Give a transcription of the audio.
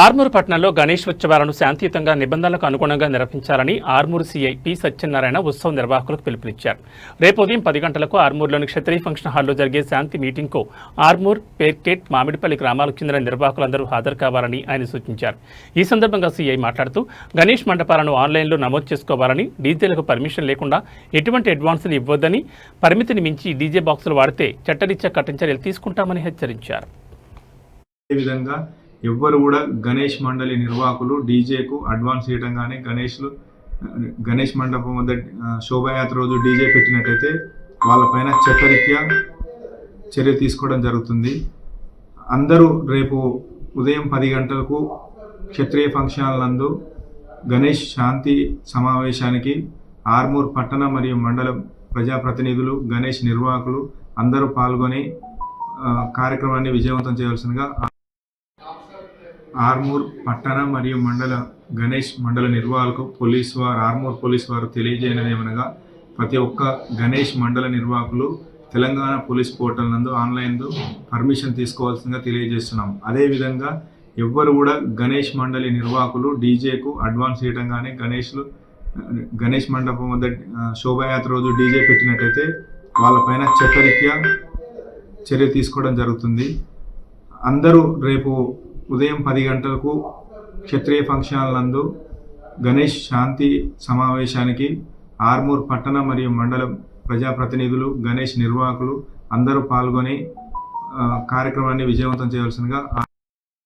ఆర్మూరు పట్టణంలో గణేష్ ఉత్సవాలను శాంతియుతంగా నిబంధనలకు అనుగుణంగా నిర్వహించాలని ఆర్మూరు సీఐ పి సత్యనారాయణ ఉత్సవ నిర్వాహకులకు పిలుపునిచ్చారు. రేపు ఉదయం 10 గంటలకు ఆర్మూరులోని క్షత్రియ ఫంక్షన్ హాల్లో జరిగే శాంతి మీటింగ్కు ఆర్మూర్, పేర్కేట్, మామిడిపల్లి గ్రామాలకు చెందిన నిర్వాహకులందరూ హాజరు కావాలని ఆయన సూచించారు. ఈ సందర్భంగా సీఐ మాట్లాడుతూ గణేష్ మండపాలను ఆన్లైన్లో నమోదు చేసుకోవాలని, డీజేలకు పర్మిషన్ లేకుండా ఎటువంటి అడ్వాన్సులు ఇవ్వొద్దని, పరిమితిని మించి డీజే బాక్సులు వాడితే చట్టరీత్యా కఠిన చర్యలు తీసుకుంటామని హెచ్చరించారు. ఎవ్వరు కూడా గణేష్ మండలి నిర్వాహకులు డీజేకు అడ్వాన్స్ చేయడం కానీ గణేష్ మండపం వద్ద శోభాయాత్ర రోజు డీజే పెట్టినట్టయితే వాళ్ళపైన చట్టరీత్యా చర్య తీసుకోవడం జరుగుతుంది. అందరూ రేపు ఉదయం 10 గంటలకు క్షత్రియ ఫంక్షన్ నందు గణేష్ శాంతి సమావేశానికి ఆర్మూర్ పట్టణ మరియు మండల ప్రజాప్రతినిధులు, గణేష్ నిర్వాహకులు అందరూ పాల్గొని కార్యక్రమాన్ని విజయవంతం చేయవలసిందిగా ఆర్మూర్ పట్టణ మరియు మండల గణేష్ మండల నిర్వాహకులకు ఆర్మూర్ పోలీసు వారు తెలియజేయనిదేమనగా, ప్రతి ఒక్క గణేష్ మండల నిర్వాహకులు తెలంగాణ పోలీస్ పోర్టల్ నందు ఆన్లైన్లో పర్మిషన్ తీసుకోవాల్సిందిగా తెలియజేస్తున్నాం. అదేవిధంగా ఎవ్వరు కూడా గణేష్ మండలి నిర్వాహకులు డీజేకు అడ్వాన్స్ చేయడం కానీ గణేష్ మండపం వద్ద శోభాయాత్ర రోజు డీజే పెట్టినట్టయితే వాళ్ళపైన చట్టరీత్యా చర్య తీసుకోవడం జరుగుతుంది. అందరూ రేపు ఉదయం 10 గంటలకు క్షత్రియ ఫంక్షన్ నందు గణేష్ శాంతి సమావేశానికి ఆర్మూర్ పట్టణ మరియు మండల ప్రజాప్రతినిధులు, గణేష్ నిర్వాహకులు అందరూ పాల్గొని కార్యక్రమాన్ని విజయవంతం చేయవలసిందిగా